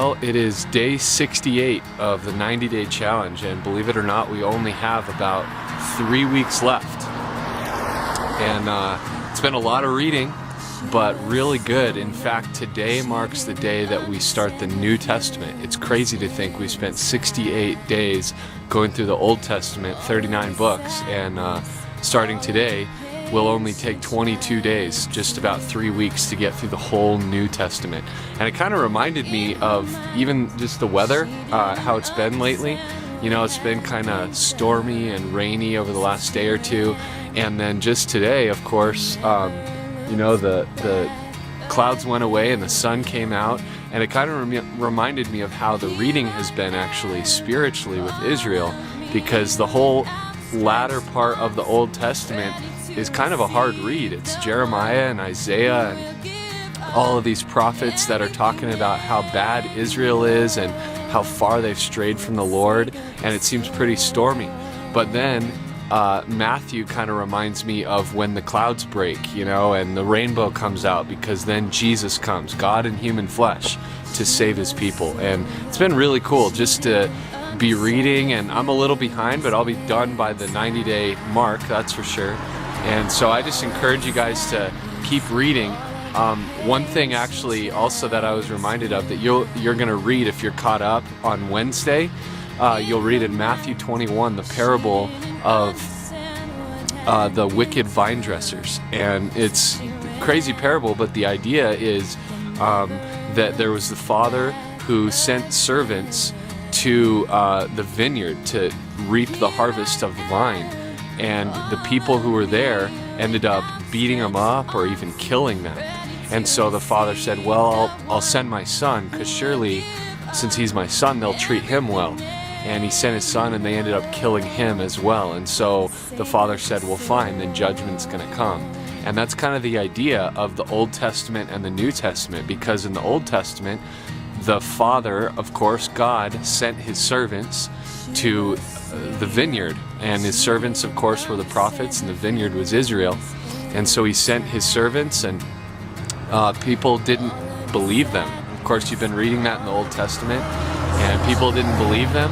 Well, it is day 68 of the 90-day challenge, and believe it or not, we only have about 3 weeks left. And it's been a lot of reading, but really good. In fact, today marks the day that we start the New Testament. It's crazy to think we spent 68 days going through the Old Testament, 39 books, and starting today will only take 22 days, just about 3 weeks to get through the whole New Testament. And it kind of reminded me of even just the weather, how it's been lately. You know, it's been kind of stormy and rainy over the last day or two. And then just today, of course, you know, the clouds went away and the sun came out. And it kind of reminded me of how the reading has been actually spiritually with Israel, because the whole latter part of the Old Testament is kind of a hard read. It's Jeremiah and Isaiah and all of these prophets that are talking about how bad Israel is and how far they've strayed from the Lord, and it seems pretty stormy. But then Matthew kind of reminds me of when the clouds break, you know, and the rainbow comes out, because then Jesus comes, God in human flesh, to save his people. And it's been really cool just to be reading, and I'm a little behind, but I'll be done by the 90-day mark, that's for sure. And so I just encourage you guys to keep reading. One thing actually also that I was reminded of that you're going to read if you're caught up on Wednesday, you'll read in Matthew 21 the parable of the wicked vine dressers. And it's a crazy parable, but the idea is that there was the father who sent servants to the vineyard to reap the harvest of the vine. And the people who were there ended up beating them up or even killing them. And so the father said, well, I'll send my son, because surely since he's my son, they'll treat him well. And he sent his son, and they ended up killing him as well. And so the father said, well, fine, then judgment's going to come. And that's kind of the idea of the Old Testament and the New Testament, because in the Old Testament, the Father, of course, God, sent his servants to the vineyard, and his servants, of course, were the prophets, and the vineyard was Israel. And so he sent his servants, and people didn't believe them. Of course, you've been reading that in the Old Testament, and people didn't believe them.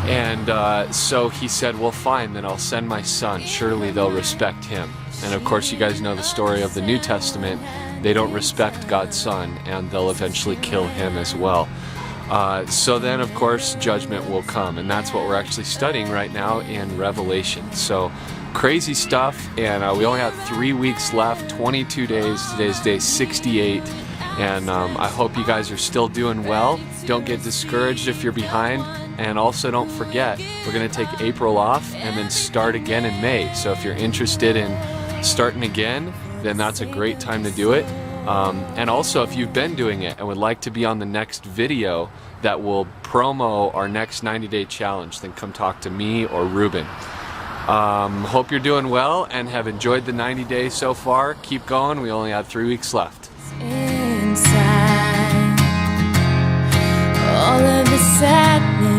And so he said, well, fine, then I'll send my son. Surely they'll respect him. And of course, you guys know the story of the New Testament. They don't respect God's son, and they'll eventually kill him as well. So then, of course, judgment will come, and that's what we're actually studying right now in Revelation. So crazy stuff, and we only have 3 weeks left, 22 days. Today's day 68, and I hope you guys are still doing well. Don't get discouraged if you're behind, and also don't forget, we're going to take April off and then start again in May. So if you're interested in starting again, then that's a great time to do it. And also, if you've been doing it and would like to be on the next video that will promo our next 90-day challenge, then come talk to me or Ruben. Hope you're doing well and have enjoyed the 90 days so far. Keep going. We only have 3 weeks left. Inside all of the sadness